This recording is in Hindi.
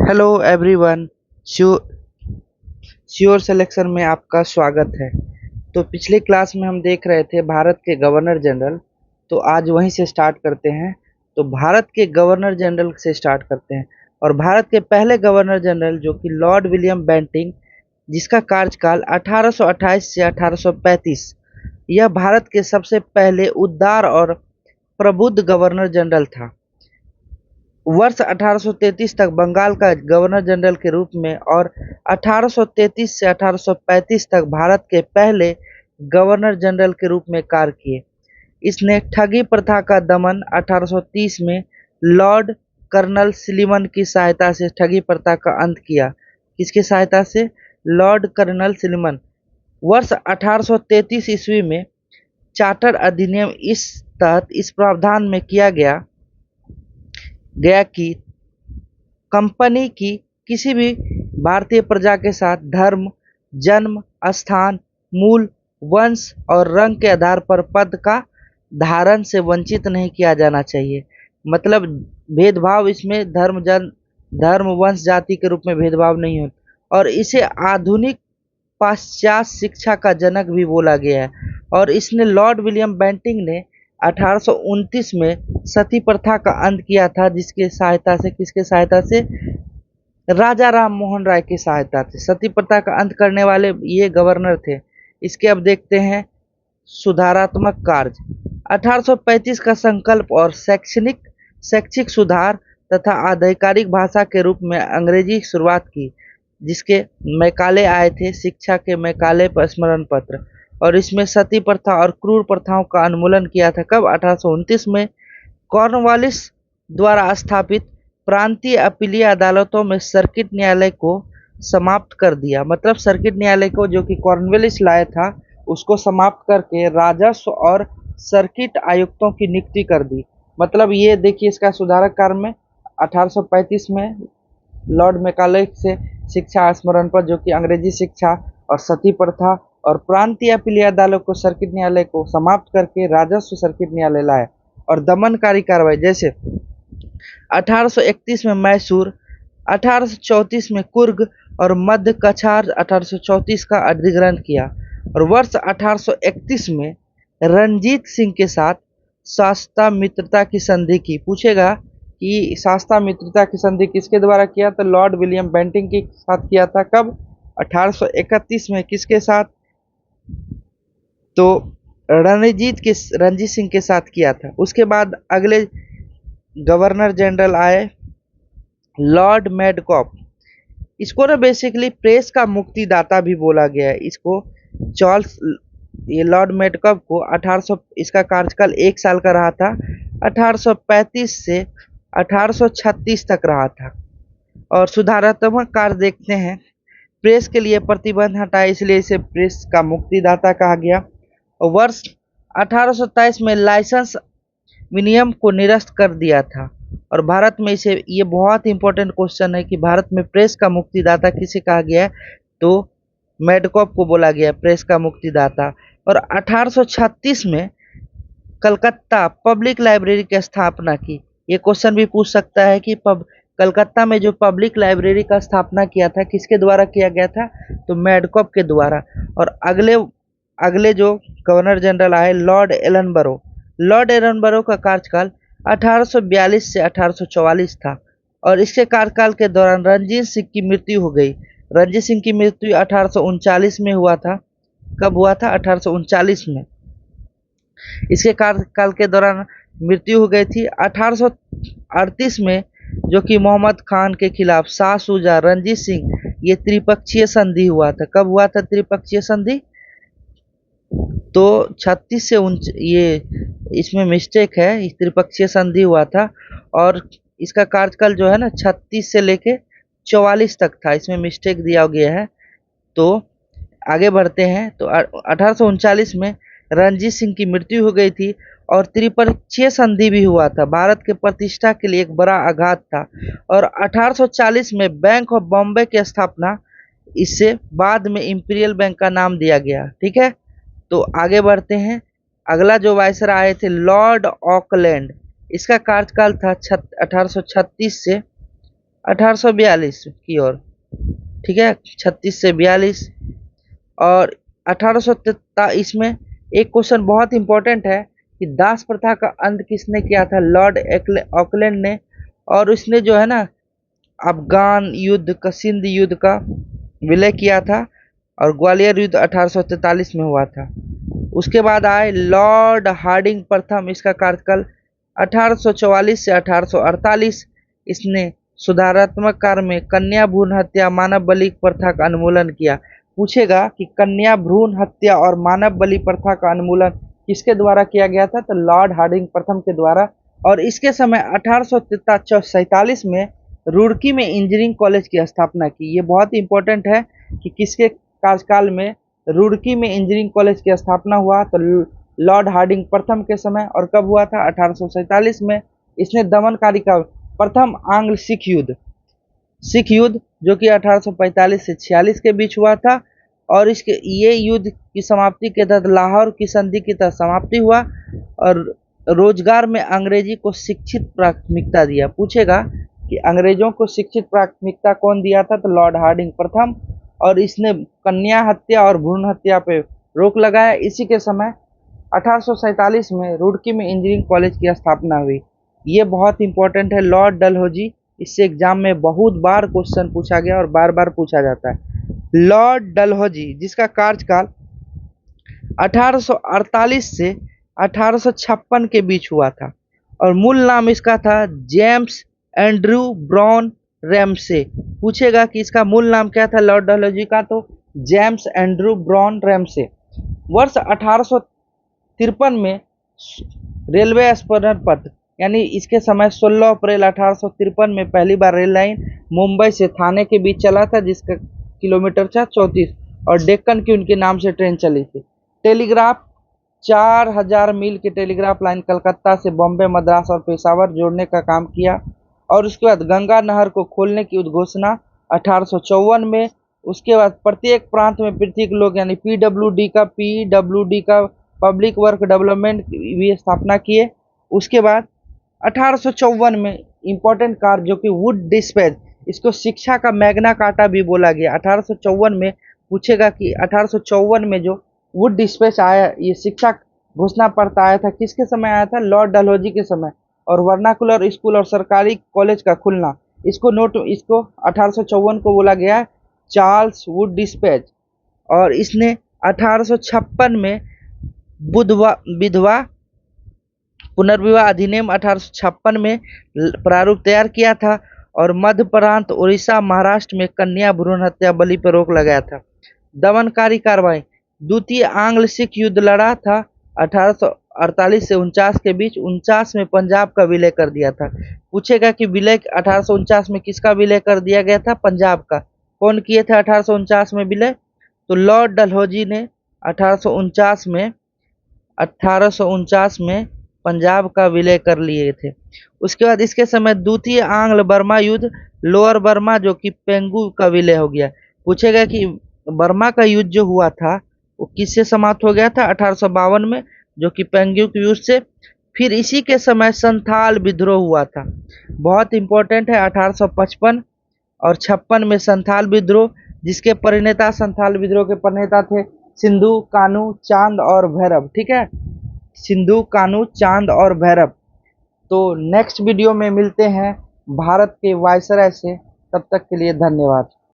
Hello everyone. श्योर सिलेक्शन में आपका स्वागत है। तो पिछले क्लास में हम देख रहे थे भारत के गवर्नर जनरल। तो आज वहीं से स्टार्ट करते हैं। तो भारत के गवर्नर जनरल से स्टार्ट करते हैं। और भारत के पहले गवर्नर जनरल जो कि लॉर्ड विलियम बेंटिंग, जिसका कार्यकाल 1828 से 1835, यह भारत के सबसे पहले उदार और प्रबुद्ध गवर्नर जनरल था। वर्ष 1833 तक बंगाल का गवर्नर जनरल के रूप में और 1833 से 1835 तक भारत के पहले गवर्नर जनरल के रूप में कार्य किए। इसने ठगी प्रथा का दमन 1830 में लॉर्ड कर्नल सलीमन की सहायता से ठगी प्रथा का अंत किया। किसकी सहायता से? Lord colonel Sleeman. वर्ष 1833 ईस्वी में चार्टर अधिनियम इस तहत इस प्रावधान में किया गया कि कंपनी की किसी भी भारतीय प्रजा के साथ धर्म, जन्म स्थान, मूल, वंश और रंग के आधार पर पद का धारण से वंचित नहीं किया जाना चाहिए। मतलब भेदभाव इसमें धर्म, वंश, जाति के रूप में भेदभाव नहीं हो। और इसे आधुनिक पाश्चात्य शिक्षा का जनक भी बोला गया है। और इसने लॉर्ड विलियम बेंटिंग ने 1829 में सती प्रथा का अंत किया था, जिसके सहायता से किसके सहायता से? राजा राम मोहन राय की सहायता से सती प्रथा का अंत करने वाले ये गवर्नर थे। इसके अब देखते हैं सुधारात्मक कार्य। 1835 का संकल्प और शैक्षिक सुधार तथा आधिकारिक भाषा के रूप में अंग्रेजी की शुरुआत की, जिसके मैकाले आए थे, शिक्षा के मैकाले पर स्मरण पत्र। और इसमें सती प्रथा और क्रूर प्रथाओं का उन्मूलन किया था। कब? 1829 में। कॉर्नवालिस द्वारा स्थापित प्रांतीय अपीलीय अदालतों में सर्किट न्यायालय को समाप्त कर दिया। मतलब सर्किट न्यायालय को जो कि कॉर्नवालिस लाया था, उसको समाप्त करके राजस्व और सर्किट आयुक्तों की नियुक्ति कर दी। मतलब ये देखिए इसका सुधारक कार्य में 1835 में लॉर्ड मैकाले से शिक्षा स्मरण पर, जो कि अंग्रेजी शिक्षा और सती प्रथा और प्रांतीय अपीलीय अदालत को सर्किट न्यायालय को समाप्त करके राजस्व सर्किट न्यायालय लाए। और दमनकारी कार्रवाई जैसे 1831 में मैसूर, 1834 में कुर्ग और मध्य कछार 1834 का अधिग्रहण किया। और वर्ष 1831 में रणजीत सिंह के साथ शास्ता मित्रता की संधि की। पूछेगा कि शास्ता मित्रता की संधि किसके द्वारा किया? तो लॉर्ड विलियम बेंटिंग के साथ किया था। कब? 1831 में। किसके साथ? तो रणजीत सिंह के साथ किया था। उसके बाद अगले गवर्नर जनरल आए लॉर्ड मेडकॉफ। इसको ना बेसिकली प्रेस का मुक्तिदाता भी बोला गया है। इसको ये लॉर्ड मेडकॉफ को 1800, इसका कार्यकाल 1 साल का रहा था। 1835 से 1836 तक रहा था। और सुधारात्मक कार्य देखते हैं। प्रेस के लिए प्रतिबंध हटाए, इसलिए इसे प्रेस का मुक्तिदाता कहा गया। और वर्ष 1827 में लाइसेंस विनियम को निरस्त कर दिया था। और भारत में इसे, ये बहुत इंपॉर्टेंट क्वेश्चन है कि भारत में प्रेस का मुक्तिदाता किसे कहा गया है? तो मेडकॉफ को बोला गया प्रेस का मुक्तिदाता। और 1836 में कलकत्ता पब्लिक लाइब्रेरी की स्थापना की। ये क्वेश्चन भी पूछ सकता है कि कलकत्ता में जो पब्लिक लाइब्रेरी का स्थापना किया था, किसके द्वारा किया गया था? तो मेडकॉफ के द्वारा। और अगले जो गवर्नर जनरल आए लॉर्ड एलनबरो। लॉर्ड एलनबरो का कार्यकाल 1842 से 1844 था। और इसके कार्यकाल के दौरान रणजीत सिंह की मृत्यु हो गई। रणजीत सिंह की मृत्यु 1839 में हुआ था। कब हुआ था? 1839 में। इसके कार्यकाल के दौरान मृत्यु हो गई थी। 1838 में जो कि मोहम्मद खान के खिलाफ शाह शुजा, रणजीत सिंह, ये त्रिपक्षीय संधि हुआ था। कब हुआ था त्रिपक्षीय संधि? तो 36 से ये इसमें मिस्टेक है, त्रिपक्षीय संधि हुआ था। और इसका कार्यकाल जो है ना 36 से लेके 44 तक था, इसमें मिस्टेक दिया गया है। तो आगे बढ़ते हैं। तो 1839 में रणजीत सिंह की मृत्यु हो गई थी और त्रिपक्षीय संधि भी हुआ था। भारत के प्रतिष्ठा के लिए एक बड़ा आघात था। और 1840 में बैंक ऑफ बॉम्बे की स्थापना, इससे बाद में इंपीरियल बैंक का नाम दिया गया। ठीक है, तो आगे बढ़ते हैं। अगला जो वायसराय आए थे लॉर्ड ऑकलैंड। इसका कार्यकाल था 1836 से 1842 की ओर, ठीक है, 36 से 42। और 1843 इसमें एक क्वेश्चन बहुत इंपॉर्टेंट है कि दास प्रथा का अंत किसने किया था? लॉर्ड ऑकलैंड ने। और इसने जो है ना अफगान युद्ध का, सिंध युद्ध का विलय किया था। और ग्वालियर युद्ध 1843 में हुआ था। उसके बाद आए लॉर्ड हार्डिंग प्रथम, इसका कार्यकाल 1844 से 1848। इसने सुधारात्मक कार्य में कन्या भ्रूण हत्या, मानव बलि प्रथा का अन्मूलन किया। पूछेगा कि कन्या भ्रूण हत्या और मानव बलि प्रथा का अन्मूलन किसके द्वारा किया गया था? तो लॉर्ड हार्डिंग प्रथम के द्वारा। और इसके समय 1847 में रुड़की में इंजीनियरिंग कॉलेज की स्थापना की। ये बहुत इंपॉर्टेंट है कि किसके कार्यकाल में रुड़की में इंजीनियरिंग कॉलेज की स्थापना हुआ? तो लॉर्ड हार्डिंग प्रथम के समय। और कब हुआ था? 1847 में। इसने दमनकारी का प्रथम आंग्ल सिख युद्ध जो कि 1845 से 46 के बीच हुआ था। और इसके ये युद्ध की समाप्ति के तहत लाहौर की संधि की तहत समाप्ति हुआ। और रोजगार में अंग्रेजी को शिक्षित प्राथमिकता दिया। पूछेगा कि अंग्रेजों को शिक्षित प्राथमिकता कौन दिया था? तो लॉर्ड हार्डिंग प्रथम। और इसने कन्या हत्या और भ्रूण हत्या पे रोक लगाया। इसी के समय 1847 में रुड़की में इंजीनियरिंग कॉलेज की स्थापना हुई। ये बहुत इंपॉर्टेंट है। लॉर्ड डलहौजी, इससे एग्जाम में बहुत बार क्वेश्चन पूछा गया और बार बार पूछा जाता है। लॉर्ड डलहौजी जिसका कार्यकाल 1848 से 1856 के बीच हुआ था। और मूल नाम इसका था जेम्स एंड्रयू ब्राउन रैमसे। पूछेगा कि इसका मूल नाम क्या था लॉर्ड डलहौजी का? तो जेम्स एंड्रयू ब्राउन रैमसे। वर्ष 1853 में रेलवे स्पर्धन पथ, यानी इसके समय 16 अप्रैल 1853 में पहली बार रेल लाइन मुंबई से थाने के बीच चला था, जिसका किलोमीटर था 34। और डेक्कन की उनके नाम से ट्रेन चली थी। टेलीग्राफ 4000 मील की टेलीग्राफ लाइन कलकत्ता से बॉम्बे, मद्रास और पेशावर जोड़ने का काम किया। और उसके बाद गंगा नहर को खोलने की उद्घोषणा 1854 में। उसके बाद प्रत्येक प्रांत में पृथक लोग यानी पीडब्ल्यूडी का पब्लिक वर्क डेवलपमेंट भी स्थापना किए। उसके बाद 1854 में इम्पोर्टेंट कार्य जो कि वुड डिस्पैच, इसको शिक्षा का मैग्ना कार्टा भी बोला गया। 1854 में पूछेगा कि 1854 में जो वुड डिस्पैच आया, ये शिक्षा घोषणा पत्र आया था, किसके समय आया था? लॉर्ड डलहौजी के समय। और वर्नाकुलर स्कूल और सरकारी कॉलेज का खुलना, इसको 1854 को बोला गया चार्ल्स वुड डिस्पैच। और इसने 1856 में विधवा पुनर्विवाह अधिनियम 1856 में प्रारूप तैयार किया था। और मध्य प्रांत, उड़ीसा, महाराष्ट्र में कन्या भ्रूण हत्या बलि पर रोक लगाया था। दमनकारी कार्रवाई, द्वितीय आंग्ल सिख युद्ध लड़ा था 1848 से 49 के बीच। 49 में पंजाब का विलय कर दिया था। पूछेगा कि विलय 1849 में किसका विलय कर दिया गया था? पंजाब का। कौन किए थे 1849 में विलय? तो लॉर्ड डलहौजी ने 1849 में पंजाब का विलय कर लिए थे। उसके बाद इसके समय द्वितीय आंग्ल बर्मा युद्ध, लोअर बर्मा जो कि पेंगू का विलय हो गया। पूछेगा कि बर्मा का युद्ध जो हुआ था वो किससे समाप्त हो गया था? 1852 में, जो कि पेंगू के युद्ध से। फिर इसी के समय संथाल विद्रोह हुआ था। बहुत इंपॉर्टेंट है। 1855 और 56 में संथाल विद्रोह, जिसके परिणेता, संथाल विद्रोह के परिणेता थे सिंधु कान्हू चांद और भैरव। ठीक है, सिंधु कान्हू चांद और भैरव। तो नेक्स्ट वीडियो में मिलते हैं भारत के वायसराय से। तब तक के लिए धन्यवाद।